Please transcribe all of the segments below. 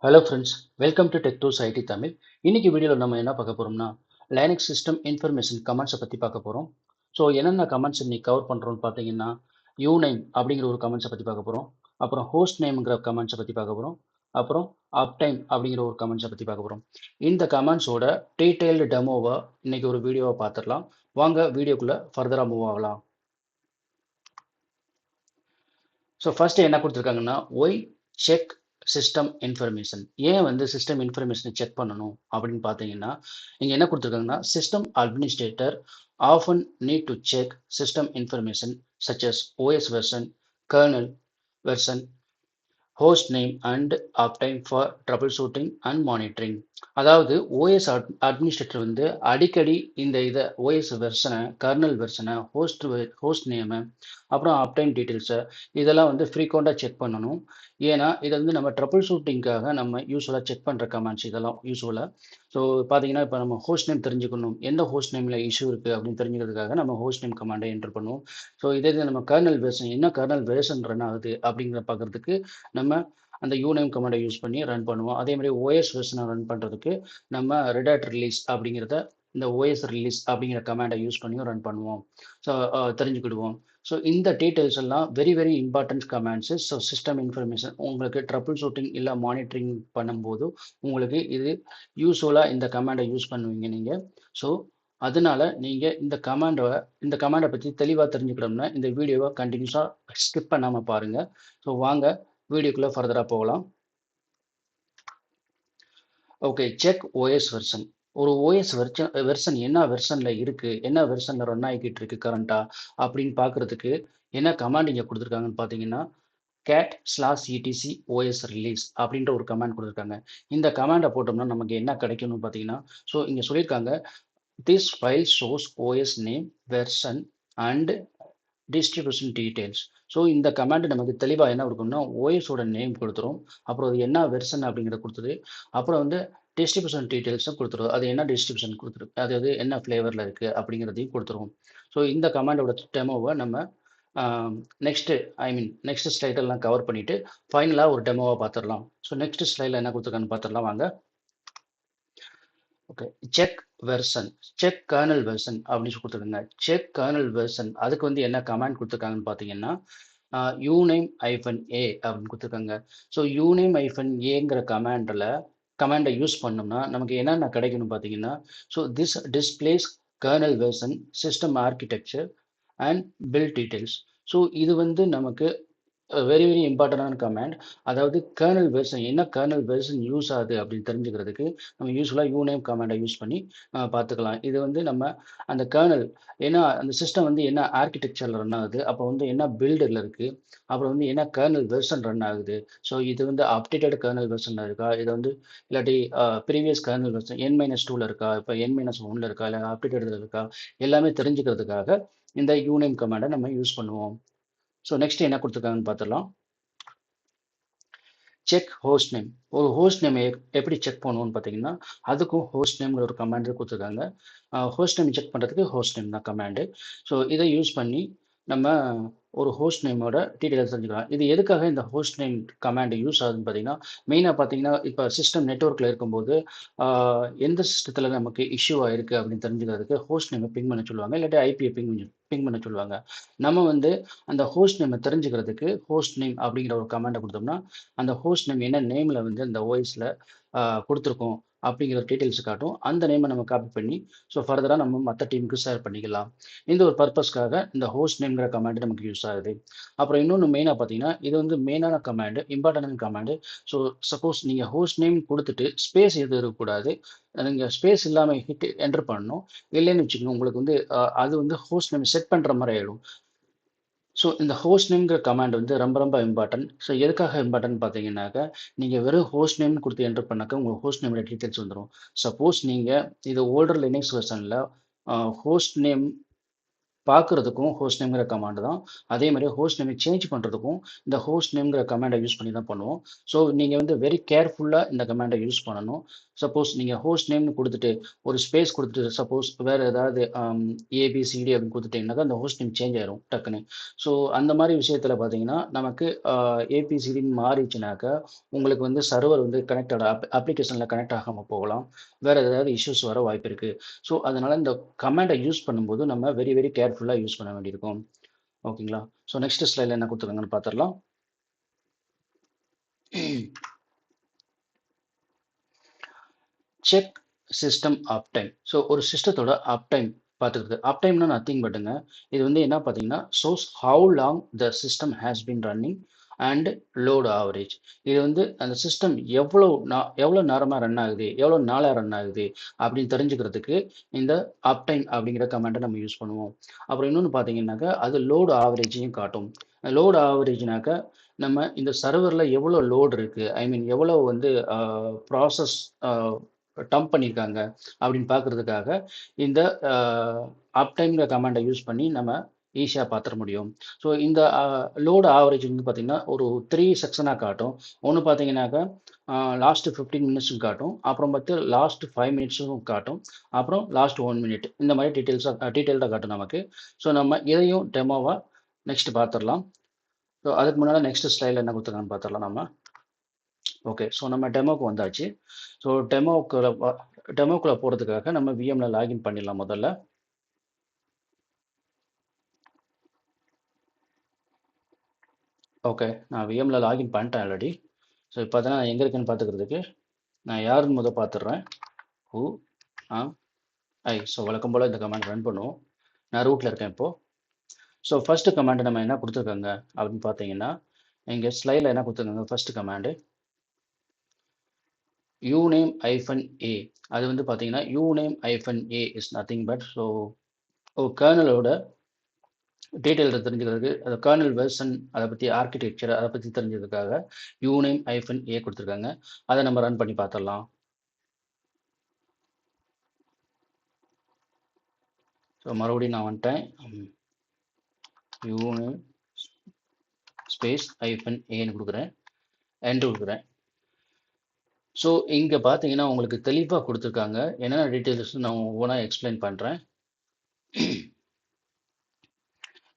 Hello friends, welcome to tech tools IT Tamil. இன்னைக்கு வீடியோவில் நம்ம என்ன பார்க்க போறோம்னா லைனக்ஸ் சிஸ்டம் இன்ஃபர்மேஷன் கமெண்ட்ஸை பற்றி பார்க்க போகிறோம். ஸோ என்னென்ன கமெண்ட்ஸ் இன்னைக்கு கவர் பண்ணுறோம்னு பார்த்தீங்கன்னா யூநேம் அப்படிங்கிற ஒரு கமெண்ட்ஸை பற்றி பார்க்க போகிறோம். அப்புறம் ஹோஸ்ட் நேம்ங்கிற கமெண்ட்ஸை பற்றி பார்க்க போகிறோம். அப்புறம் அப்டைம் அப்படிங்கிற ஒரு கமெண்ட்ஸை பற்றி பார்க்க போகிறோம். இந்த கமெண்ட்ஸோட டீட்டெயில்டு டெமோவை இன்னைக்கு ஒரு வீடியோவை பார்த்துடலாம். வாங்க வீடியோக்குள்ளே ஃபர்தராக மூவ் ஆகலாம். ஸோ ஃபர்ஸ்ட் என்ன கொடுத்துருக்காங்கன்னா ஒய் செக் சிஸ்டம் இன்ஃபர்மேஷன். ஏன் வந்து சிஸ்டம் இன்ஃபர்மேஷனை செக் பண்ணணும் அப்படின்னு பார்த்தீங்கன்னா இங்கே என்ன கொடுத்துருக்காங்கன்னா system administrator often need to check system information such as OS version, kernel version, host name and uptime for troubleshooting and monitoring. அதாவது ஓஎஸ் அட்மினிஸ்ட்ரேட்டர் வந்து அடிக்கடி இந்த இதை ஓஎஸ் வெர்ஷனை, கர்னல் வெர்ஷனை, ஹோஸ்ட் நேமு, அப்புறம் அப்டைம் டீட்டெயில்ஸை இதெல்லாம் வந்து ஃப்ரீக்வெண்ட்டாக செக் பண்ணணும். ஏன்னா இதை வந்து நம்ம ட்ரபிள் ஷூட்டிங்காக நம்ம யூஸ்வலாக செக் பண்ணுற கமெண்ட்ஸ் இதெல்லாம் யூஸ்வலாக. ஸோ பார்த்தீங்கன்னா இப்போ நம்ம ஹோஸ்ட் நேம் தெரிஞ்சுக்கணும், எந்த ஹோஸ்ட் நேமில் இஷ்யூ இருக்குது அப்படின்னு தெரிஞ்சுக்கிறதுக்காக நம்ம ஹோஸ்ட் நேம் கமாண்டை என்டர் பண்ணுவோம். ஸோ இதே இது நம்ம கர்னல் வெர்ஷன் என்ன கர்னல் வெர்ஷன் ரன் ஆகுது அப்படிங்கிற பார்க்குறதுக்கு நம்ம அந்த யூநேம் கமாண்டை யூஸ் பண்ணி ரன் பண்ணுவோம். அதே மாதிரி ஓஎஸ் வெர்ஷனை ரன் பண்ணுறதுக்கு நம்ம ரெடாட் ரிலீஸ் அப்படிங்கிறத இந்த ஓஎஸ் ரிலீஸ் அப்படிங்கிற கமாண்டை யூஸ் பண்ணியும் ரன் பண்ணுவோம். ஸோ தெரிஞ்சுக்கிடுவோம். ஸோ இந்த டீட்டெயில்ஸ் எல்லாம் very very important commands. So system information உங்களுக்கு ட்ரபிள் ஷூட்டிங் இல்லை மானிட்டரிங் பண்ணும்போது உங்களுக்கு இது யூஸ்வலாக இந்த கமாண்டை யூஸ் பண்ணுவீங்க நீங்கள். ஸோ அதனால நீங்கள் இந்த கமாண்டை பற்றி தெளிவாக தெரிஞ்சுக்கணும்னா இந்த வீடியோவை கண்டினியூஸாக ஸ்கிப் பண்ணாமல் பாருங்கள். ஸோ வாங்க வீடியோக்குள்ளே ஃபர்தராக போகலாம். Okay, check OS version. ஒரு ஓஎஸ் வெர்ஷன் என்ன வெர்ஷனில் இருக்குது, என்ன வெர்ஷனில் ரன் ஆகிக்கிட்டு இருக்கு கரண்ட்டாக அப்படின்னு பார்க்குறதுக்கு என்ன கமாண்ட் இங்கே கொடுத்துருக்காங்கன்னு பார்த்தீங்கன்னா cat/etc OS release அப்படின்ற ஒரு கமாண்ட் கொடுத்துருக்காங்க. இந்த கமாண்டை போட்டோம்னா நமக்கு என்ன கிடைக்கும்னு பார்த்தீங்கன்னா, ஸோ இங்கே சொல்லியிருக்காங்க this file shows OS name, version and distribution details. So இந்த கமாண்ட் நமக்கு தெளிவாக என்ன கொடுக்கும்னா ஓஎஸோட நேம் கொடுத்துரும், அப்புறம் அது என்ன வெர்ஷன் அப்படிங்கிறத கொடுத்துரு, அப்புறம் வந்து டிஸ்ட்ரிபியூஷன் டீடைல்ஸும் கொடுத்துரும். அது என்ன டிஸ்ட்ரிபியூஷன் கொடுத்துரும், அதாவது என்ன ஃப்ளேவரில் இருக்குது அப்படிங்கிறதையும் கொடுத்துரும். ஸோ இந்த கமாண்டோட டெமோவை நம்ம நெக்ஸ்ட் ஸ்லைடெல்லாம் கவர் பண்ணிவிட்டு ஃபைனலாக ஒரு டெமோவை பார்த்துடலாம். ஸோ நெக்ஸ்ட் ஸ்லைடில் என்ன கொடுத்துருக்கான்னு பார்த்துடலாம் வாங்க. Okay, check version, check kernel version அப்படின்னு சொல்லி கொடுத்துருக்காங்க. செக் கர்னல் வெர்ஷன் அதுக்கு வந்து என்ன கமாண்ட் கொடுத்துருக்காங்கன்னு பார்த்தீங்கன்னா யூநேம் -a அப்படின்னு கொடுத்துருக்காங்க. ஸோ யூநேம் -aங்கிற கமாண்டை யூஸ் பண்ணோம்னா நமக்கு என்னென்ன கிடைக்கணும் பார்த்தீங்கன்னா, so this displays kernel version, system architecture and build details. So இது வந்து நமக்கு வெரி வெரி இம்பார்ட்டண்டான கமாண்ட். அதாவது கர்னல் வெர்ஷன் என்ன கர்னல் வெர்ஷன் யூஸ் ஆகுது அப்படின்னு தெரிஞ்சுக்கிறதுக்கு நம்ம யூஸ்வலாக யூநேம் கமாண்டை யூஸ் பண்ணி பார்த்துக்கலாம். இது வந்து நம்ம அந்த கர்னல் ஏன்னா அந்த சிஸ்டம் வந்து என்ன ஆர்கிடெக்சரில் ரன் ஆகுது, அப்போ வந்து என்ன பில்டில் இருக்குது, அப்புறம் வந்து என்ன கர்னல் வெர்ஷன் ரன் ஆகுது. ஸோ இது வந்து அப்டேட்டட் கர்னல் வெர்ஷனில் இருக்கா, இது வந்து இல்லாட்டி ப்ரீவியஸ் கர்னல் வெர்ஷன் N-2ல இருக்கா, இப்போ N-1ல இருக்கா, இல்லை அப்டேட்டடில் இருக்கா, எல்லாமே தெரிஞ்சுக்கிறதுக்காக இந்த யூநேம் கமாண்டை நம்ம யூஸ் பண்ணுவோம். ஸோ நெக்ஸ்ட் என்ன கொடுத்துருக்காங்கன்னு பார்த்துடலாம். Check host name. ஒரு ஹோஸ்ட் நேம் எப்படி செக் பண்ணுவோம்னு பார்த்தீங்கன்னா அதுக்கும் ஹோஸ்ட் நேம்ங்கிற ஒரு கமாண்டு கொடுத்துருக்காங்க. ஹோஸ்ட் நேம் செக் பண்ணுறதுக்கு ஹோஸ்ட் நேம் தான் கமாண்டு. ஸோ இதை யூஸ் பண்ணி நம்ம ஒரு ஹோஸ்ட் நேமோட டீட்டெயில்ஸ் தெரிஞ்சுக்கலாம். இது எதுக்காக இந்த ஹோஸ்ட் நேம் கமாண்ட் யூஸ் ஆகுதுன்னு பார்த்தீங்கன்னா மெயினாக பார்த்தீங்கன்னா இப்போ சிஸ்டம் நெட்ஒர்க்கில் இருக்கும்போது எந்த சிஸ்டத்தில் நமக்கு இஷ்யூ ஆயிருக்கு அப்படின்னு தெரிஞ்சுக்கிறதுக்கு ஹோஸ்ட் நேமை பிங் பண்ண சொல்லுவாங்க, இல்லாட்டி ஐபியை பிங் பண்ண சொல்லுவாங்க. நம்ம வந்து அந்த ஹோஸ்ட் நேமை தெரிஞ்சுக்கிறதுக்கு ஹோஸ்ட் நேம் அப்படிங்கிற ஒரு கமாண்டை கொடுத்தோம்னா அந்த ஹோஸ்ட் நேம் என்ன நேமில் வந்து அந்த ஓஎஸில் கொடுத்துருக்கோம் அப்படிங்கிற டீட்டெயில்ஸ் காட்டும். அந்த நேமை நம்ம காப்பி பண்ணி ஸோ ஃபர்தராக நம்ம மற்ற டீமுக்கு ஷேர் பண்ணிக்கலாம். இந்த ஒரு பர்பஸ்க்காக இந்த ஹோஸ்ட் நேம்ங்கிற கமாண்டு நமக்கு யூஸ் ஆகுது. அப்புறம் இன்னொன்று மெயினாக பார்த்தீங்கன்னா இது வந்து மெயினான கமாண்டு, இம்பார்ட்டன்டான கமாண்டு. ஸோ சப்போஸ் நீங்கள் ஹோஸ்ட் நேம் கொடுத்துட்டு ஸ்பேஸ் எதுவும் இருக்கக்கூடாது, நீங்கள் ஸ்பேஸ் இல்லாமல் ஹிட் என்டர் பண்ணணும். இல்லைன்னு வச்சுக்கோங்க உங்களுக்கு வந்து அது வந்து ஹோஸ்ட் நேம் செட் பண்ணுற மாதிரி ஆகிடும். ஸோ இந்த ஹோஸ்ட் நேம்ங்கிற கமாண்ட் வந்து ரொம்ப ரொம்ப இம்பார்ட்டன்ட். ஸோ எதுக்காக இம்பார்ட்டன்ட் பார்த்தீங்கன்னாக்கா, நீங்கள் வெறும் ஹோஸ்ட் நேம்னு கொடுத்து என்டர் பண்ணாக்கா உங்கள் ஹோஸ்ட் நேமோட டீட்டெயில்ஸ் வந்துடும். சப்போஸ் நீங்கள் இது ஓல்டர் லினக்ஸ் வெர்ஷனில் ஹோஸ்ட் நேம் பார்க்குறதுக்கும் ஹோஸ்ட் நேம்ங்கிற கமாண்ட் தான். அதே மாரி ஹோஸ்ட் நேமை சேஞ்ச் பண்ணுறதுக்கும் இந்த ஹோஸ்ட் நேம்ங்கிற கமாண்டை யூஸ் பண்ணி தான் பண்ணுவோம். ஸோ நீங்க வந்து வெரி கேர்ஃபுல்லா இந்த கமாண்டை யூஸ் பண்ணணும். சப்போஸ் நீங்க ஹோஸ்ட் நேம்னு குடுத்துட்டு, ஒரு ஸ்பேஸ் குடுத்துட்டு சப்போஸ் வேற ஏதாவது ஏபிசிடி அப்படின்னு குடுத்துட்டீங்கன்னாக்கா, அந்த ஹோஸ்ட் நேம் சேஞ்ச் ஆயிரும் டக்குன்னு. ஸோ அந்த மாரி விஷயத்தில பார்த்தீங்கன்னா, நமக்கு ஏபிசிடின்னு மாறிச்சுனாக்கா, உங்களுக்கு வந்து சர்வர் வந்து கனெக்டட் அப்ளிகேஷன்ல கனெக்ட் ஆகாம போகலாம். வேற ஏதாவது இஷ்யூஸ் வர வாய்ப்பு இருக்கு. ஸோ அதனால இந்த கமாண்ட யூஸ் பண்ணும்போது நம்ம வெரி வெரி கேர்ஃபுல்லா யூஸ் பண்ண வேண்டியிருக்கும். ஓகேங்களா? ஸோ நெக்ஸ்ட் ஸ்லைட்ல என்ன குடுத்துருக்காங்கன்னு பார்த்துரலாம். Check system uptime. ஸோ ஒரு சிஸ்டத்தோட அப்டைம் பார்த்துக்கிறது. அப்டைம்னா நத்திங் பட்டுங்க. இது வந்து என்ன பார்த்தீங்கன்னா, shows how long the system has been running and load average. இது வந்து அந்த சிஸ்டம் எவ்வளோ நேரமா ரன் ஆகுது, எவ்வளோ நாளா ரன் ஆகுது அப்படின்னு தெரிஞ்சுக்கிறதுக்கு இந்த அப்டைம் அப்படிங்கிற கமாண்ட நம்ம யூஸ் பண்ணுவோம். அப்புறம் இன்னொன்னு பார்த்தீங்கன்னாக்கா, அது லோட் ஆவரேஜையும் காட்டும். லோட் ஆவரேஜ்னாக்கா, நம்ம இந்த சர்வர்ல எவ்வளோ லோட் இருக்கு, ஐ மீன் எவ்வளோ வந்து ப்ராசஸ் அ டம்ப் பண்ணியிருக்காங்க அப்படின்னு பார்க்கறதுக்காக இந்த அப்டைம்ங்கிற கமாண்டை யூஸ் பண்ணி நம்ம ஈஸியாக பார்த்துட முடியும். ஸோ இந்த லோடு ஆவரேஜ் வந்து பார்த்தீங்கன்னா ஒரு 3 செக்ஷனாக காட்டும். ஒன்று பார்த்தீங்கன்னாக்கா லாஸ்ட் 15 மினிட்ஸும் காட்டும். அப்புறம் பார்த்து லாஸ்ட் 5 மினிட்ஸும் காட்டும். அப்புறம் லாஸ்ட் 1 மினிட் இந்த மாதிரி டீட்டெயில்டாக காட்டும் நமக்கு. ஸோ நம்ம இதையும் டெமோவாக நெக்ஸ்ட் பார்த்துடலாம். ஸோ அதுக்கு முன்னால் நெக்ஸ்ட் ஸ்லைடில் என்ன கொடுத்துருக்கான்னு பார்த்துடலாம் நம்ம. ஓகே. ஸோ நம்ம டெமோக்கு வந்தாச்சு. ஸோ டெமோக்குள்ள போறதுக்காக நம்ம விஎம்ல லாகின் பண்ணிடலாம் முதல்ல. ஓகே. நான் விஎம்ல லாகின் பண்ணிட்டேன் ஆல்ரெடி. ஸோ இப்போ தான் நான் எங்கே இருக்கேன்னு பார்த்துக்கிறதுக்கு நான் யாருன்னு பார்த்துடுறேன். ஹூ ஆம் ஐ. ஸோ வழக்கம் போல் இந்த கமாண்ட் ரன் பண்ணுவோம். நான் ரூட்டில் இருக்கேன் இப்போது. ஸோ ஃபர்ஸ்ட் கமாண்ட் நம்ம என்ன கொடுத்துருக்காங்க அப்படின்னு பார்த்தீங்கன்னா, இங்கே ஸ்லைடில் என்ன கொடுத்துருக்காங்க ஃபர்ஸ்ட் கமாண்டு யூநேம் ஐஃபன் ஏ. அது வந்து பார்த்தீங்கன்னா uname hyphen A is nothing but so கர்னலோட டீட்டெயில் தெரிஞ்சுக்கிறதுக்கு அந்த கர்னல் வெர்ஷன் அதை பற்றி ஆர்கிடெக்சர் அதை பற்றி தெரிஞ்சதுக்காக யூநேம் ஐஃபன் ஏ கொடுத்துருக்காங்க. அதை நம்ம ரன் பண்ணி பார்த்துடலாம். ஸோ மறுபடியும் நான் வந்துட்டேன். யூநேம் ஸ்பேஸ் ஐஃபன் ஏன்னு கொடுக்குறேன், என்ட்ரு கொடுக்குறேன். ஸோ இங்கே பார்த்தீங்கன்னா உங்களுக்கு தெளிவாக கொடுத்துருக்காங்க. என்னென்ன டீட்டெயில்ஸ் நான் ஒவ்வொன்றா எக்ஸ்பிளைன் பண்ணுறேன்.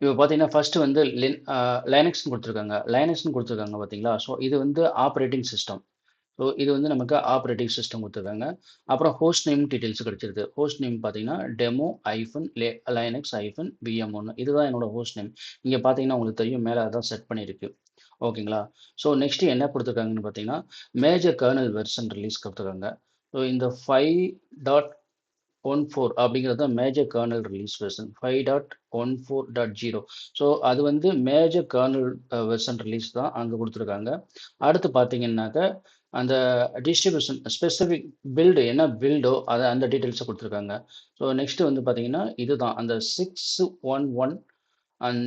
இப்போ பார்த்தீங்கன்னா ஃபர்ஸ்ட் வந்து லைனக்ஸ்னு கொடுத்துருக்காங்க. லைனக்ஸ்னு கொடுத்துருக்காங்க பார்த்தீங்களா? ஸோ இது வந்து ஆப்ரேட்டிங் சிஸ்டம். ஸோ இது வந்து நமக்கு ஆப்ரேட்டிங் சிஸ்டம் கொடுத்துருக்காங்க. அப்புறம் ஹோஸ்ட் நேம் டீட்டெயில்ஸ் கிடைச்சிருது. ஹோஸ்ட் நேம் பார்த்தீங்கன்னா demo hyphen Linux hyphen VM one. இதுதான் என்னோட ஹோஸ்ட் நேம். இங்கே பார்த்தீங்கன்னா உங்களுக்கு தெரியும் மேலே அதான் செட் பண்ணியிருக்கு. ஓகேங்களா? ஸோ நெக்ஸ்ட் என்ன கொடுத்துருக்காங்கன்னு பார்த்தீங்கன்னா மேஜர் கர்னல் வெர்ஷன் ரிலீஸ் கொடுத்துருக்காங்க. ஸோ இந்த 5.14 அப்படிங்கிறது தான் major kernel release version 5.14.0. So அது வந்து மேஜர் கர்னல் வெர்ஷன் ரிலீஸ் தான் அங்கே கொடுத்துருக்காங்க. அடுத்து பார்த்தீங்கன்னாக்க அந்த டிஸ்ட்ரிபியூஷன் ஸ்பெசிஃபிக் பில்டு என்ன பில்டோ அதை அந்த டீட்டெயில்ஸை கொடுத்துருக்காங்க. ஸோ நெக்ஸ்ட் வந்து பார்த்தீங்கன்னா இதுதான் அந்த 6.11 அண்ட்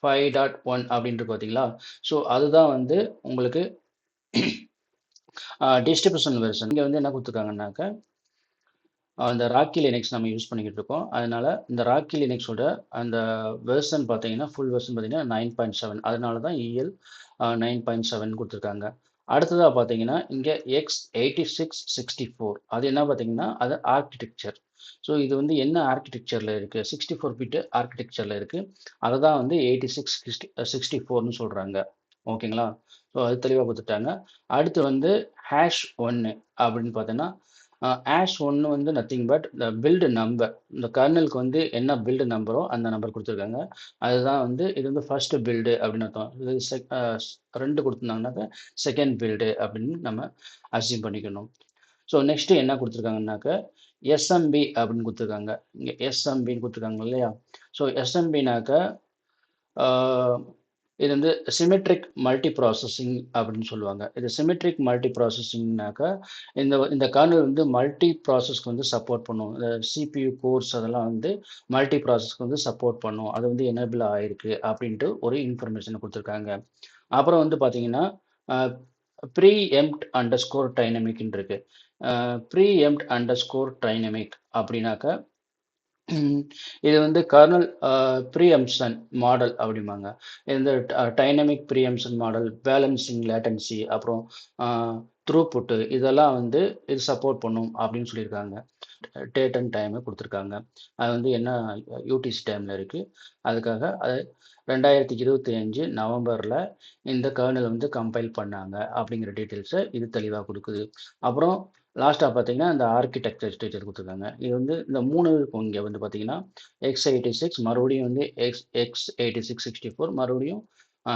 5.1 அப்படின்ட்டு பார்த்தீங்களா? ஸோ அதுதான் வந்து உங்களுக்கு டிஸ்ட்ரிபியூஷன் வெர்ஷன். இங்கே வந்து என்ன கொடுத்துருக்காங்கன்னாக்க அந்த ராக்கி லினக்ஸ் நம்ம யூஸ் பண்ணிக்கிட்டு இருக்கோம். அதனால இந்த ராக்கி லினக்ஸோட அந்த வெர்ஷன் பார்த்தீங்கன்னா ஃபுல் வெர்ஷன் பார்த்தீங்கன்னா 9.7. அதனால தான் EL 9.7 கொடுத்துருக்காங்க. அடுத்ததாக பார்த்தீங்கன்னா இங்கே X8664 அது என்ன பார்த்தீங்கன்னா அது ஆர்கிடெக்சர். ஸோ இது வந்து என்ன ஆர்கிடெக்சரில் இருக்குது 64 பிட் ஆர்கிடெக்சரில் இருக்குது. அதை தான் வந்து 8664ன்னு சொல்கிறாங்க. ஓகேங்களா? ஸோ அது தெளிவாக கொடுத்துட்டாங்க. அடுத்து வந்து #1 அப்படின்னு பார்த்தீங்கன்னா #1 வந்து நத்திங் பட் இந்த பில்டு நம்பர். இந்த கர்னலுக்கு வந்து என்ன பில்டு நம்பரோ அந்த நம்பர் கொடுத்துருக்காங்க. அதுதான் வந்து இது வந்து ஃபர்ஸ்ட் பில்டு அப்படின்னு அர்த்தம். இது 2 கொடுத்துருந்தாங்கனாக்கா செகண்ட் பில்டு அப்படின்னு நம்ம அஸ்யூம் பண்ணிக்கணும். ஸோ நெக்ஸ்ட் என்ன கொடுத்துருக்காங்கனாக்க எஸ்எம்பி அப்படின்னு கொடுத்துருக்காங்க. இங்கே எஸ்எம்பின்னு கொடுத்துருக்காங்க இல்லையா? ஸோ எஸ்எம்பினாக்க இது வந்து சிமெட்ரிக் மல்டி ப்ராசஸிங் அப்படின்னு சொல்லுவாங்க. இது சிமெட்ரிக் மல்டி ப்ராசஸிங்னாக்கா இந்த கர்னல் வந்து மல்டி ப்ராசஸ்க்கு வந்து சப்போர்ட் பண்ணும். இந்த CPU கோர்ஸ் அதெல்லாம் வந்து மல்டி ப்ராசஸ்க்கு வந்து சப்போர்ட் பண்ணும். அது வந்து எனேபிள் ஆயிருக்கு அப்படின்ட்டு ஒரு இன்ஃபர்மேஷனை கொடுத்துருக்காங்க. அப்புறம் வந்து பார்த்தீங்கன்னா ப்ரீ எம்ப்ட் அண்டர் ஸ்கோர் டைனமிக்னு இருக்கு. ப்ரீ எம்ப்ட் அண்டர் ஸ்கோர் டைனமிக் அப்படின்னாக்கா இது வந்து கர்னல் ப்ரீஎம்ப்ஷன் மாடல் அப்படிம்பாங்க. இந்த டைனமிக் ப்ரீஎம்ப்ஷன் மாடல், பேலன்சிங் லேட்டன்சி, அப்புறம் த்ரூபுட் இதெல்லாம் வந்து இது சப்போர்ட் பண்ணும் அப்படின்னு சொல்லியிருக்காங்க. டேட் அண்ட் டைமு குடுத்துருக்காங்க. அது வந்து என்ன யூடிசி டைம்ல இருக்கு. அதுக்காக அது 2025 நவம்பர்ல இந்த கர்னல் வந்து கம்பைல் பண்ணாங்க அப்படிங்கிற டீட்டெயில்ஸ இது தெளிவா குடுக்குது. அப்புறம் லாஸ்ட்டா பார்த்தீங்கன்னா, இந்த ஆர்க்கிடெக்சர் டீட்டெயில் குடுத்துருக்காங்க. இது வந்து இந்த 3 இருக்கும். இங்க வந்து பார்த்தீங்கன்னா, x86 மறுபடியும் வந்து x86 64 மறுபடியும் அ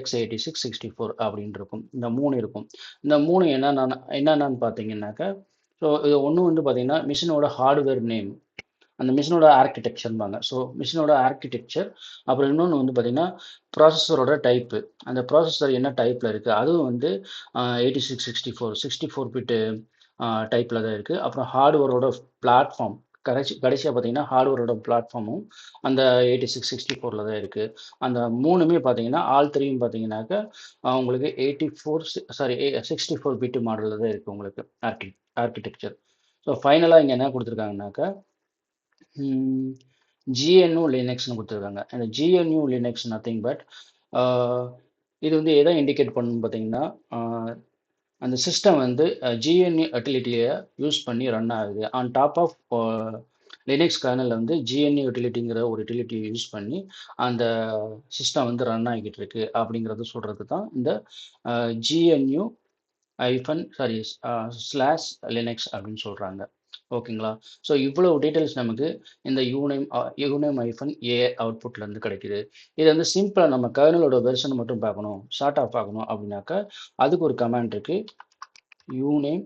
x86 64 அப்படின்னு இருக்கும். இந்த 3 இருக்கும். இந்த 3 என்னென்னன்னு பார்த்தீங்கன்னாக்கா, ஸோ இது ஒண்ணு வந்து பார்த்தீங்கன்னா, மிஷினோட ஹார்ட்வேர் நேம். அந்த மிஷினோட ஆர்க்கிடெக்சர்ம்பாங்க. ஸோ மிஷினோட ஆர்க்கிடெக்சர், அப்புறம் இன்னொன்னு வந்து பார்த்தீங்கன்னா, ப்ராசஸரோட டைப்பு. அந்த ப்ராசஸர் என்ன டைப்ல இருக்கு, அதுவும் வந்து 8664 64 பிட் டைப்ல தான் இருக்கு. அப்புறம் ஹார்ட்வேரோட பிளாட்ஃபார்ம் கடைசியா பார்த்தீங்கன்னா, ஹார்ட்வேரோட பிளாட்ஃபார்மும் அந்த 8664ல தான் இருக்கு. அந்த 3மே பார்த்தீங்கன்னா, ஆல் 3யும் பார்த்தீங்கன்னாக்கா, உங்களுக்கு 64 பிட் மாடல்ல தான் இருக்கு உங்களுக்கு ஆர்க்கிடெக்சர். ஸோ ஃபைனலா இங்க என்ன குடுத்துருக்காங்கனாக்கா, ம் GNU லினக்ஸ்ன்னு குடுத்துருக்காங்க. அந்த GNU லினக்ஸ் நத்திங் பட் ஆ இது வந்து எத இண்டிகேட் பண்ணும்னு பார்த்தீங்கன்னா, ஆ அந்த சிஸ்டம் வந்து GNU யுட்டிலிட்டிய யூஸ் பண்ணி ரன் ஆகுது. ஆன் டாப் ஆஃப் லினக்ஸ் கர்னல்ல வந்து GNU யுட்டிலிட்டிங்கிற ஒரு யுட்டிலிட்டிய யூஸ் பண்ணி அந்த சிஸ்டம் வந்து ரன் ஆகிட்டு இருக்கு அப்படிங்கிறத சொல்றதுக்கு தான் இந்த GNU ஐஃபன் சாரி ஸ்லாஷ் லினக்ஸ் அப்படின்னு சொல்றாங்க. ஓகேங்களா? ஸோ இவ்வளவு டீட்டெயில்ஸ் நமக்கு இந்த யூநேம் ஐஃபன் ஏ அவுட்புட்ல இருந்து கிடைக்குது. இது வந்து சிம்பிளா நம்ம கர்னலோட வெர்ஷன் மட்டும் பார்க்கணும், ஷார்ட்டா பார்க்கணும் அப்படின்னாக்கா, அதுக்கு ஒரு கமாண்ட் இருக்கு. யூநேம்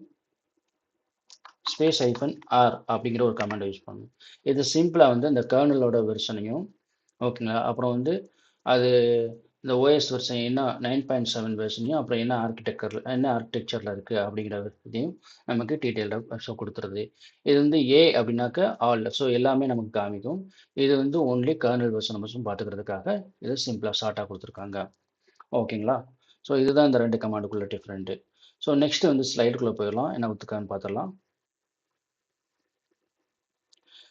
ஸ்பேஸ் ஐஃபன் ஆர் அப்படிங்கிற ஒரு கமாண்ட யூஸ் பண்ணணும். இது சிம்பிளா வந்து இந்த கர்னலோட வெர்ஷனையும், ஓகேங்களா? அப்புறம் வந்து அது இந்த ஓஎஸ் வெர்ஷன் என்ன 9.7 வெர்ஷனையும், அப்புறம் என்ன ஆர்க்கிடெக்சர்ல இருக்கு அப்படிங்கிற இதையும் நமக்கு டீட்டெயில்டா குடுத்துருது. இது வந்து ஏ அப்படின்னாக்க ஆல். ஸோ எல்லாமே நமக்கு காமிக்கும். இது வந்து ஒன்லி கர்னல் வெர்ஷன மட்டும் பார்த்துக்கிறதுக்காக இத சிம்பிளா ஷார்ட்டா குடுத்துருக்காங்க. ஓகேங்களா? ஸோ இதுதான் இந்த 2 கமாண்டுக்குள்ள டிஃபரெண்ட். ஸோ நெக்ஸ்ட் வந்து ஸ்லைடுக்குள்ள போயிரலாம். என்ன குடுத்துருக்காங்கன்னு பார்த்துடலாம்.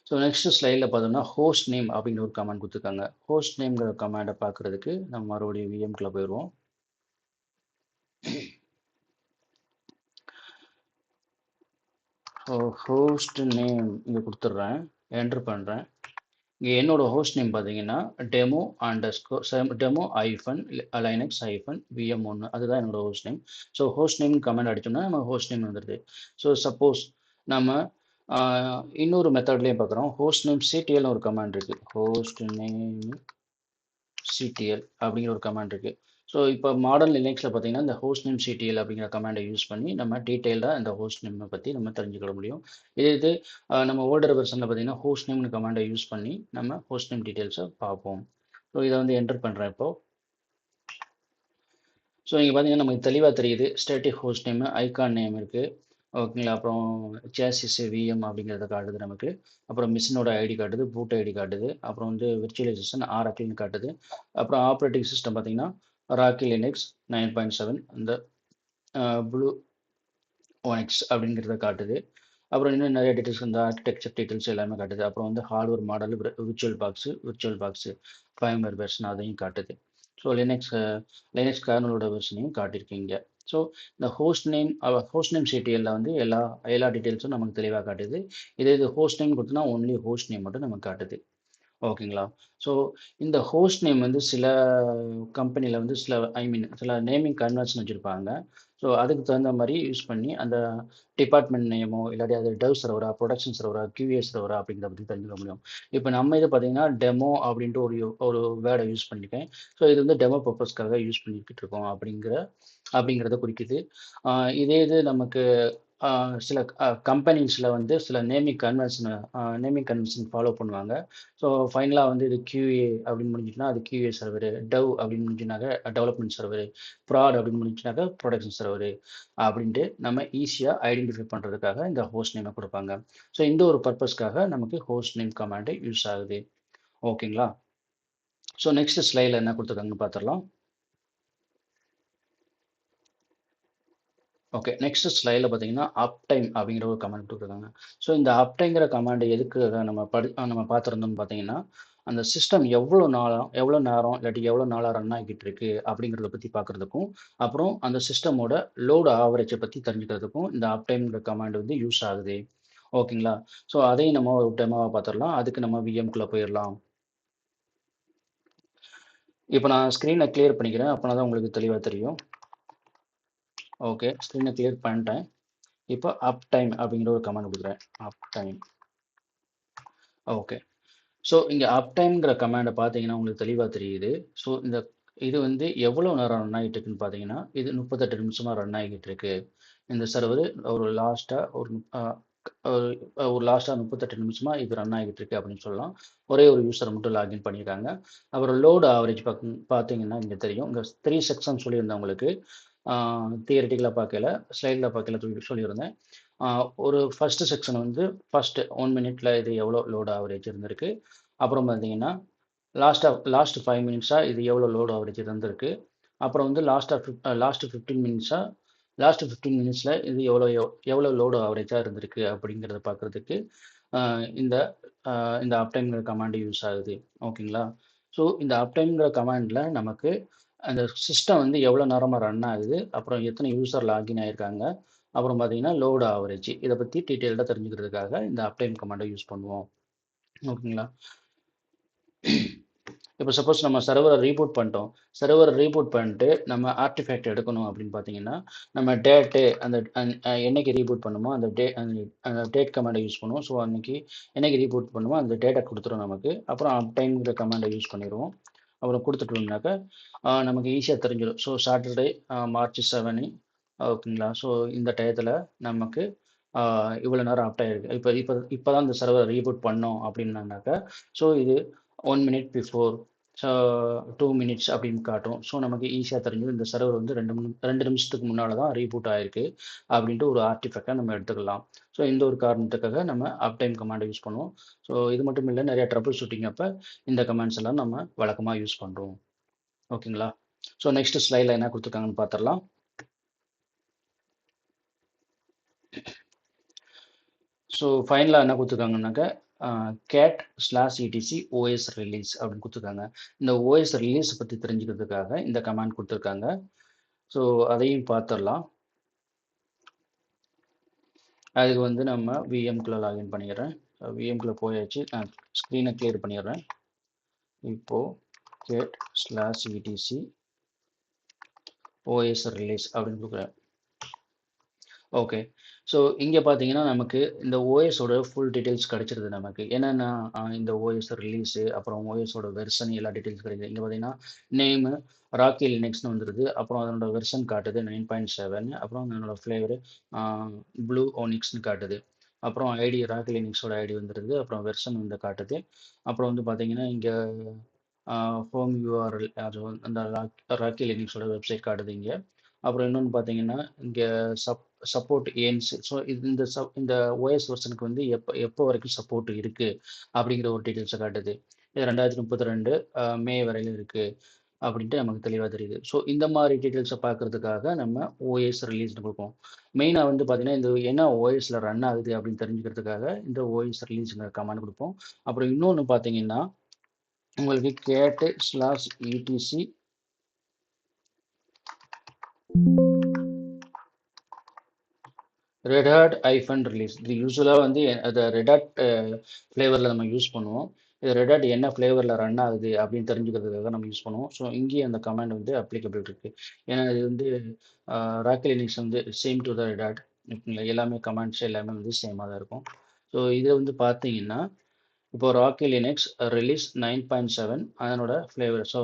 ஸோ நெக்ஸ்ட் ஸ்லைடில் பார்த்தோம்னா ஹோஸ்ட் நேம் அப்படிங்கிற ஒரு கமாண்ட் கொடுத்துருக்காங்க. ஹோஸ்ட் நேம்ங்கிற கமாண்டை பார்க்கறதுக்கு நம்ம மறுபடியும் விஎம்குள்ள போயிடுவோம். ஸோ ஹோஸ்ட் நேம் இங்கே கொடுத்துட்றேன், என்டர் பண்ணுறேன். இங்கே என்னோட ஹோஸ்ட் நேம் பார்த்தீங்கன்னா demo hyphen Linux hyphen VM one அதுதான் என்னோட host name. So host name command அடிச்சோம்னா நம்ம ஹோஸ்ட் நேம் வந்துடுது. ஸோ சப்போஸ் நம்ம இன்னொரு மெத்தட்லேயும் பார்க்குறோம். ஹோஸ்ட் நேம் சிடிஎல்னு ஒரு கமாண்ட் இருக்குது. ஹோஸ்ட் நேம் சிடிஎல் அப்படிங்கிற ஒரு கமாண்ட் இருக்குது. ஸோ இப்போ மாடர்ன் லினக்ஸில் பார்த்தீங்கன்னா இந்த ஹோஸ்ட் நேம் சிடிஎல் அப்படிங்கிற கமாண்டை யூஸ் பண்ணி நம்ம டீட்டெயில்டாக இந்த ஹோஸ்ட் நேமை பற்றி நம்ம தெரிஞ்சுக்க முடியும். இது நம்ம ஓல்டர் வெர்ஷனில் பார்த்தீங்கன்னா ஹோஸ்ட் நேம்னு கமாண்டை யூஸ் பண்ணி நம்ம ஹோஸ்ட் நேம் டீட்டெயில்ஸை பார்ப்போம். ஸோ இதை வந்து என்டர் பண்ணுறேன் இப்போது. ஸோ இங்கே பார்த்தீங்கன்னா நமக்கு தெளிவாக தெரியுது. Static host name, icon name இருக்குது. ஓகேங்களா? அப்புறம் சேசிஸ் விஎம் அப்படிங்கிறத காட்டுது நமக்கு. அப்புறம் மிஷினோட ஐடி காட்டுது, பூட் ஐடி காட்டுது. அப்புறம் வந்து விர்ச்சுவலைசேஷன் ஆராக்கிள்னு காட்டுது. அப்புறம் ஆப்ரேட்டிங் சிஸ்டம் பார்த்தீங்கன்னா ராக்கி லினக்ஸ் 9.7 இந்த ப்ளூ ஒனிக்ஸ் அப்படிங்கிறத காட்டுது. அப்புறம் இன்னும் நிறைய டீட்டெயில்ஸ் இந்த ஆர்கிடெக்சர் டீட்டெயில்ஸ் எல்லாமே காட்டுது. அப்புறம் வந்து hardware model, virtual box firmware version அதையும் காட்டுது. ஸோ லினக்ஸ் கர்னலோட வெர்ஷனையும் காட்டியிருக்கீங்க. ஸோ இந்த ஹோஸ்ட் நேம் சிடிஎல்ல வந்து எல்லா எல்லா டீட்டெயில்ஸும் நமக்கு தெளிவாக காட்டுது. இது ஹோஸ்ட் நேம் கொடுத்தோன்னா ஒன்லி ஹோஸ்ட் நேம் மட்டும் நமக்கு காட்டுது. ஓகேங்களா? ஸோ இந்த ஹோஸ்ட் நேம் வந்து சில கம்பெனியில் வந்து சில நேமிங் கன்வென்ஷன் வச்சுருப்பாங்க. ஸோ அதுக்கு தகுந்த மாதிரி யூஸ் பண்ணி அந்த டிபார்ட்மெண்ட் நேமோ இல்லாட்டி அது டெவ் சர்வரா, ப்ரொடக்ஷன் சர்வரா, QA சர்வரா அப்படிங்கிறத பற்றி தெரிஞ்சுக்க முடியும். இப்போ நம்ம இது பார்த்தீங்கன்னா டெமோ அப்படின்ட்டு ஒரு ஒரு வேர்டை யூஸ் பண்ணியிருக்கேன். ஸோ இது வந்து டெமோ பர்பஸ்க்காக யூஸ் பண்ணிக்கிட்டு இருக்கோம் அப்படிங்கிறத குறிக்குது. இதே இது நமக்கு சில கம்பெனிஸில் வந்து சில நேமிங் கன்வென்ஷன் ஃபாலோ பண்ணுவாங்க. ஸோ ஃபைனலாக வந்து இது QA அப்படின்னு முடிஞ்சுச்சுன்னா அது QA சர்வரு, டெவ் அப்படின்னு முடிஞ்சுனாக்க டெவலப்மெண்ட் சர்வரு, ப்ராட் அப்படின்னு முடிஞ்சுனாக்க ப்ரொடக்ஷன் சர்வரு அப்படின்ட்டு நம்ம ஈஸியாக ஐடென்டிஃபை பண்ணுறதுக்காக இந்த ஹோஸ்ட் நேமை கொடுப்பாங்க. ஸோ இந்த ஒரு பர்பஸ்க்காக நமக்கு ஹோஸ்ட் நேம் கமாண்டு யூஸ் ஆகுது. ஓகேங்களா? ஸோ நெக்ஸ்ட் ஸ்லைடில் என்ன கொடுத்துருக்காங்கன்னு பார்த்துடலாம். ஓகே. நெக்ஸ்ட் ஸ்லைடில பார்த்தீங்கன்னா, அப் டைம் அப்படிங்கிற ஒரு கமாண்ட் குடுத்துருக்காங்க. ஸோ இந்த அப் டைம்ங்கிற கமாண்ட் எதுக்காக நம்ம பார்த்திருந்தோம்னு பார்த்தீங்கன்னா, அந்த சிஸ்டம் எவ்வளோ நேரம் இல்லாட்டி எவ்வளோ நாளா ரன் ஆகிட்டு இருக்கு அப்படிங்கிறத பத்தி பார்க்கறதுக்கும், அப்புறம் அந்த சிஸ்டமோட லோட் ஆவரேஜ பத்தி தெரிஞ்சுக்கிறதுக்கும் இந்த அப் டைம்ங்கிற கமாண்ட் வந்து யூஸ் ஆகுது. ஓகேங்களா? ஸோ அதையும் நம்ம ஒரு டெமோவா பார்த்துரலாம். அதுக்கு நம்ம விஎம்குள்ள போயிரலாம். இப்ப நான் ஸ்க்ரீன கிளியர் பண்ணிக்கிறேன். அப்பனா தான் உங்களுக்கு தெளிவா தெரியும். ஓகே. ஸ்க்ரீன கிளியர் பண்ணிட்டேன். இப்போ அப் டைம் அப்படிங்கிற ஒரு கமாண்ட் குடுக்குறேன். அப் டைம். ஓகே. ஸோ இங்க அப் டைம்ங்கிற கமாண்ட பார்த்தீங்கன்னா, உங்களுக்கு தெளிவா தெரியுது. ஸோ இது வந்து எவ்வளோ நேரம் ரன் ஆகிட்டு இருக்குன்னு பார்த்தீங்கன்னா, இது 38 நிமிஷமா ரன் ஆகிட்டு இருக்கு. இந்த சர்வர் ஒரு லாஸ்ட்டா ஒரு அ ஒரு ஒரு லாஸ்ட்டா 38 நிமிஷமா இது ரன் ஆகிட்டு இருக்கு அப்படின்னு சொல்லலாம். ஒரே ஒரு யூசர் மட்டும் லாகின் பண்ணியிருக்காங்க. அப்புறம் லோட் ஆவரேஜ் பார்த்தீங்கன்னா இங்க தெரியும். இங்க 3 செக்ஷன் சொல்லியிருந்தேன் உங்களுக்கு. ஆ தியரிட்டிக்கலா பார்க்கையில, ஸ்லைட்ல பார்க்கையில சொல்லியிருந்தேன். ஆ ஒரு ஃபர்ஸ்ட் செக்ஷன் வந்து ஃபர்ஸ்ட் 1 மினிட்ல இது எவ்வளோ லோட் ஆவரேஜ் இருந்திருக்கு. அப்புறம் பார்த்தீங்கன்னா, லாஸ்ட் 5 மினிட்ஸா இது எவ்வளோ லோட் ஆவரேஜ் இருந்திருக்கு. அப்புறம் வந்து லாஸ்ட் 15 மினிட்ஸா லாஸ்ட் 15 மினிட்ஸ்ல இது எவ்வளோ லோட் ஆவரேஜா இருந்திருக்கு அப்படிங்கிறத பார்க்கறதுக்கு அ இந்த அ இந்த அப்டைம்ங்கிற கமாண்ட் யூஸ் ஆகுது. ஓகேங்களா? ஸோ இந்த அப்டைம்ங்கிற கமாண்ட்ல நமக்கு அந்த சிஸ்டம் வந்து எவ்வளோ நேரமா ரன் ஆகுது, அப்புறம் எத்தனை யூசர் லாகின் ஆயிருக்காங்க, அப்புறம் பார்த்தீங்கன்னா லோட் ஆவரேஜ் இத பத்தி டீட்டெயில்டா தெரிஞ்சுக்கிறதுக்காக இந்த அப்டைம் கமாண்ட யூஸ் பண்ணுவோம். ஓகேங்களா? இப்போ சப்போஸ் நம்ம சர்வர ரீபூட் பண்ணிட்டோம். சர்வர ரீபூட் பண்ணிட்டு நம்ம ஆர்டிஃபேக்ட் எடுக்கணும் அப்படின்னு பார்த்தீங்கன்னா, நம்ம டேட்டு அந்த என்னைக்கு ரீபூட் பண்ணோமோ அந்த டேட் கமாண்ட யூஸ் பண்ணுவோம். ஸோ அன்னைக்கு என்னைக்கு ரீபூட் பண்ணுமோ அந்த டேட்ட குடுத்துரும் நமக்கு. அப்புறம் அப்டைம்ங்கிற கமாண்ட யூஸ் பண்ணிருவோம். அப்புறம் குடுத்துட்டோம்னாக்க, நமக்கு ஈஸியா தெரிஞ்சிரும். ஸோ சாட்டர்டே மார்ச் 7 ஓகேங்களா? ஸோ இந்த டயத்துல நமக்கு அ இவ்வளோ நேரம் அப்டை ஆயிருக்கு. இப்ப இப்ப இப்ப தான் இந்த சர்வர ரீபூட் பண்ணோம் அப்படின்னானாக்க, ஸோ இது 1 மினிட் பிஃபோர் ஸோ 2 மினிட்ஸ் அப்படின்னு காட்டும். ஸோ நமக்கு ஈஸியா தெரிஞ்சிரும். இந்த சர்வர் வந்து 2 நிமிஷத்துக்கு முன்னால தான் ரீபூட் ஆயிருக்கு அப்படின்ட்டு ஒரு ஆர்டிஃபேக்ட்டா நம்ம எடுத்துக்கலாம். ஸோ இந்த ஒரு காரணத்துக்காக நம்ம அப்டைம் கமாண்ட யூஸ் பண்ணுவோம். ஸோ இது மட்டும் இல்ல நெறைய ட்ரபிள் ஷூட்டிங் அப்ப இந்த கமாண்ட்ஸ் எல்லாம் நம்ம வழக்கமா யூஸ் பண்றோம். ஓகேங்களா? ஸோ நெக்ஸ்ட் ஸ்லைட்ல என்ன குடுத்துருக்காங்கன்னு பார்த்துரலாம். ஸோ ஃபைனலா என்ன குடுத்துருக்காங்கன்னாக்க, cat/etc OS ரிலீஸ் அப்படின்னு குடுத்துருக்காங்க. இந்த OS ரிலீஸ் பத்தி தெரிஞ்சுக்கிறதுக்காக இந்த கமாண்ட் குடுத்துருக்காங்க. ஸோ அதையும் பார்த்துரலாம். அதுக்கு வந்து நம்ம விஎம்குள்ள லாகின் பண்ணிக்கிறேன். விஎம்குள்ள போயாச்சு. நான் ஸ்க்ரீன கிளியர் பண்ணிடுறேன். இப்போ cat/etc OS ரிலீஸ் அப்படின்னு குடுக்குறேன். ஓகே. ஸோ இங்க பார்த்தீங்கன்னா, நமக்கு இந்த ஓஎஸோட ஃபுல் டீட்டெயில்ஸ் கிடைச்சிருது நமக்கு. என்னென்னா, இந்த ஓஎஸ் ரிலீஸு, அப்புறம் ஓஎஸோட வெர்ஷன் எல்லா டீட்டெயில்ஸ் கிடைக்குது. இங்க பார்த்தீங்கன்னா, நேமு ராக்கி லினக்ஸ்ன்னு வந்துருது. அப்புறம் அதனோட வெர்ஷன் காட்டுது 9.7. அப்புறம் அதனோட ஃப்ளேவரு அ ப்ளூ ஓனிக்ஸ்ன்னு காட்டுது. அப்புறம் ஐடி ராக்கி லினக்ஸோட ஐடி வந்துருது. அப்புறம் வெர்ஷன் வந்து காட்டுது. அப்புறம் வந்து பார்த்தீங்கன்னா, இங்க அ ஹோம் யூஆர்எல் அது அந்த ராக்கி லினக்ஸோட வெப்சைட் காட்டுது இங்க. அப்புறம் இன்னொன்னு பார்த்தீங்கன்னா, இங்க சப் சப்போர்ட் ஏன்ஸ். ஸோ இந்த ஓஎஸ் வெர்ஷனுக்கு வந்து எப்போ வரைக்கும் சப்போர்ட் இருக்கு அப்படிங்கிற ஒரு டீட்டெயில்ஸை காட்டுது. இது 2032 மே வரையிலும் இருக்கு அப்படின்ட்டு நமக்கு தெளிவாக தெரியுது. ஸோ இந்த மாதிரி டீட்டெயில்ஸை பார்க்கறதுக்காக நம்ம ஓஎஸ் ரிலீஸ்னு கொடுப்போம். மெயினாக வந்து பார்த்தீங்கன்னா, இந்த என்ன ஓஎஸ்ல ரன் ஆகுது அப்படின்னு தெரிஞ்சுக்கிறதுக்காக இந்த ஓஎஸ் ரிலீஸ்ங்கிற கமாண்ட் கொடுப்போம். அப்புறம் இன்னொன்று பார்த்தீங்கன்னா, உங்களுக்கு cat/etc ரெட் ஹாட் ஐஃபன் ரிலீஸ். இது யூஸ்வலாக வந்து அதை ரெட் ஹாட் ஃப்ளேவரில் நம்ம யூஸ் பண்ணுவோம். இது ரெட் ஹாட் என்ன ஃப்ளேவரில் ரன் ஆகுது அப்படின்னு தெரிஞ்சுக்கிறதுக்காக நம்ம யூஸ் பண்ணுவோம். ஸோ இங்கேயும் அந்த கமாண்ட் வந்து அப்ளிகபிள் இருக்கு. ஏன்னா இது வந்து ராக்கி லினக்ஸ் வந்து same to the red hot. எல்லாமே கமாண்ட்ஸ் எல்லாமே வந்து சேமாக தான் இருக்கும். ஸோ இதை வந்து பார்த்தீங்கன்னா, இப்போ ராக்கி லினக்ஸ் ரிலீஸ் 9.7 அதனோட ஃப்ளேவர் ஸோ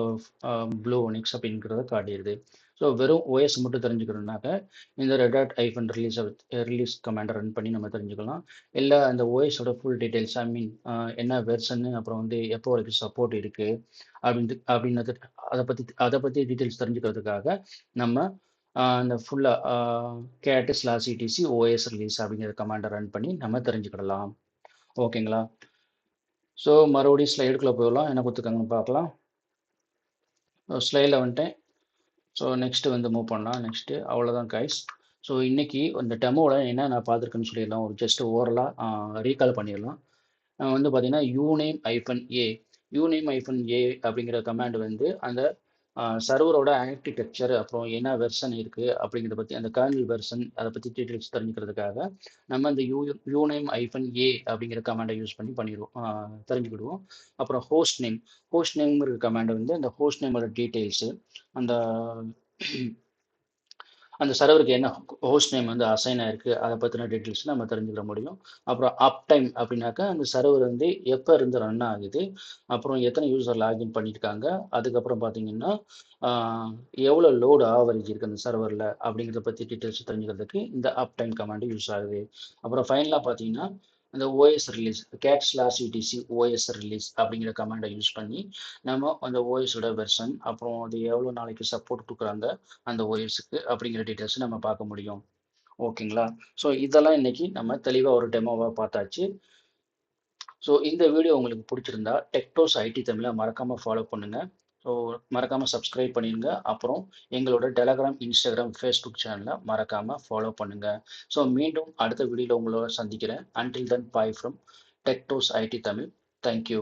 ப்ளூ ஒனிக்ஸ் அப்படிங்கிறத காட்டிடுது. ஸோ வெறும் ஓஎஸ் மட்டும் தெரிஞ்சுக்கணும்னாக்க இந்த ரெட் ஹாட் ஐஃபன் ரிலீஸ் கமாண்டை ரன் பண்ணி நம்ம தெரிஞ்சுக்கலாம். இல்லை அந்த ஓஎஸோட ஃபுல் டீட்டெயில்ஸ் என்ன வெர்ஷனு அப்புறம் வந்து எப்போ வரைக்கும் சப்போர்ட் இருக்குது அப்படின்னது அதை பற்றி டீட்டெயில்ஸ் தெரிஞ்சுக்கிறதுக்காக நம்ம இந்த ஃபுல்லாக cat/etc OS ரிலீஸ் அப்படிங்கிற கமாண்டை ரன் பண்ணி நம்ம தெரிஞ்சுக்கிடலாம். ஓகேங்களா? ஸோ மறுபடியும் ஸ்லைடுக்குள்ளே போயிடலாம். என்ன கொடுத்துருக்காங்கன்னு பார்க்கலாம். ஸ்லைடில் வந்துட்டேன். ஸோ நெக்ஸ்ட்டு வந்து மூவ் பண்ணலாம். நெக்ஸ்ட்டு அவ்வளோதான் கைஸ். ஸோ இன்னைக்கு இந்த டெமோவில் என்ன நான் பார்த்துருக்கேன்னு சொல்லிடலாம். ஒரு ஜஸ்ட் ஓவரலாக ரீகால் பண்ணிடலாம். வந்து பார்த்தீங்கன்னா யூநேம்-ஏ அப்படிங்கிற கமாண்ட் வந்து அந்த சர்வரோட ஆர்கிடெக்சர் அப்புறம் என்ன வெர்ஷன் இருக்குது அப்படிங்கிறத பற்றி அந்த கர்னல் வெர்ஷன் அதை பற்றி டீட்டெயில்ஸ் தெரிஞ்சுக்கிறதுக்காக நம்ம இந்த யூநேம்-ஏ அப்படிங்கிற கமாண்டை யூஸ் பண்ணி பண்ணிடுவோம், தெரிஞ்சுக்கிடுவோம். அப்புறம் ஹோஸ்ட் நேம்ங்கிற கமாண்டை வந்து அந்த ஹோஸ்ட் நேமோட டீட்டெயில்ஸு அந்த அந்த சர்வருக்கு என்ன ஹோஸ்ட் நேம் வந்து அசைன் ஆயிருக்கு அதை பற்றின டீட்டெயில்ஸ் நம்ம தெரிஞ்சுக்கிற முடியும். அப்புறம் அப் டைம் அப்படின்னாக்கா அந்த சர்வர் வந்து எப்போ இருந்து ரன் ஆகுது, அப்புறம் எத்தனை யூசர் லாகின் பண்ணியிருக்காங்க, அதுக்கப்புறம் பார்த்தீங்கன்னா ஆஹ், எவ்வளோ லோடு ஆவரேஜ் இருக்குது அந்த சர்வரில் அப்படிங்கிறத பற்றி டீட்டெயில்ஸ் தெரிஞ்சுக்கிறதுக்கு இந்த அப் டைம் கமாண்டு யூஸ் ஆகுது. அப்புறம் ஃபைனலாக பார்த்தீங்கன்னா அந்த ஓஎஸ் ரிலீஸ் கேட்/etc ஓஎஸ் ரிலீஸ் அப்படிங்கிற கமாண்டை யூஸ் பண்ணி நம்ம அந்த ஓஎஸோட வெர்ஷன் அப்புறம் அது எவ்வளோ நாளைக்கு சப்போர்ட் கொடுக்குறாங்க அந்த ஓஎஸ்க்கு அப்படிங்கிற டீட்டெயில்ஸ் நம்ம பார்க்க முடியும். ஓகேங்களா? ஸோ இதெல்லாம் இன்னைக்கு நம்ம தெளிவாக ஒரு டெமோவாக பார்த்தாச்சு. ஸோ இந்த வீடியோ உங்களுக்கு பிடிச்சிருந்தா டெக்டோஸ் ஐடி தமிழை மறக்காமல் ஃபாலோ பண்ணுங்கள். ஸோ மறக்காமல் சப்ஸ்கிரைப் பண்ணிடுங்க. அப்புறம் எங்களோட டெலகிராம், இன்ஸ்டாகிராம், ஃபேஸ்புக் சேனலை மறக்காமல் ஃபாலோ பண்ணுங்கள். ஸோ மீண்டும் அடுத்த வீடியோவில் உங்களோட சந்திக்கிறேன். Until then bye from TechDose IT Tamil. Thank you.